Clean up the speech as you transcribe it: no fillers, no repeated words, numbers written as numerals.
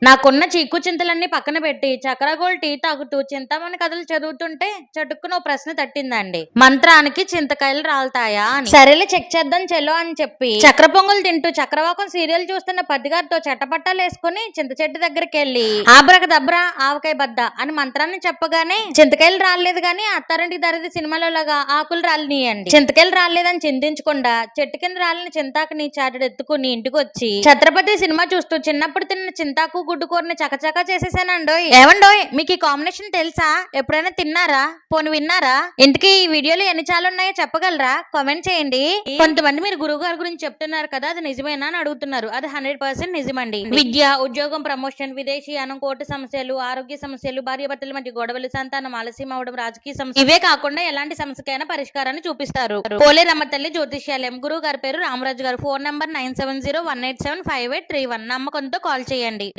నాకున్న చీకు చింతలన్నీ పక్కన పెట్టి చక్రగోల్ టీ తాగుతూ చింతామణి కథలు చదువుతుంటే చటుక్కున ఓ ప్రశ్న తట్టిందండి. మంత్రానికి చింతకాయలు రాలతాయా అని. సరేలే చెక్ చేద్దాం చెలో అని చెప్పి చక్ర పొంగులు తింటూ చక్రవాకం సీరియల్ చూస్తున్న పద్దిగారితో చెట్టపట్టాలు వేసుకుని చింత చెట్టు దగ్గరికి వెళ్లి ఆబ్రక దబ్రా ఆవకాయ బద్ద అని మంత్రాన్ని చెప్పగానే చింతకాయలు రాలేదు గాని అత్తారింటికి దరిది సినిమాలో లాగా ఆకులు రాలినీయండి. చింతకాయలు రాలేదని చింతించకుండా చెట్టు కింద రాలిన చింతాకుని చాటడు ఎత్తుకుని ఇంటికి వచ్చి ఛత్రపతి సినిమా చూస్తూ చిన్నప్పుడు తిన్న చింతాకు గుడ్డు కూరని చకచకా చేసేసానండోయ్. ఏవండోయ్ మీకు ఈ కాంబినేషన్ తెలుసా? ఎప్పుడైనా తిన్నారా? పోని విన్నారా? ఇంతకీ ఈ వీడియోలు ఎన్ని చాలు ఉన్నాయో చెప్పగలరా? కామెంట్ చేయండి. కొంతమంది మీరు గురువు గారి గురించి చెప్తున్నారు కదా, అది నిజమేనా అని అడుగుతున్నారు. అది 100% నిజమండి. విద్య, ఉద్యోగం, ప్రమోషన్, విదేశీయానం, కోర్టు సమస్యలు, ఆరోగ్య సమస్యలు, భార్యాభర్తల మధ్య గొడవలు, సంతానం ఆలస్యం అవడం, రాజకీయ సమస్యలు, ఇవే కాకుండా ఎలాంటి సమస్యకైనా పరిష్కారాన్ని చూపిస్తారు. పోలేరమ్మ తల్లి జ్యోతిష్యాలయం. గురువు గారి పేరు రామరాజు గారు. Phone number 9701875831. నమ్మకంతో కాల్ చేయండి.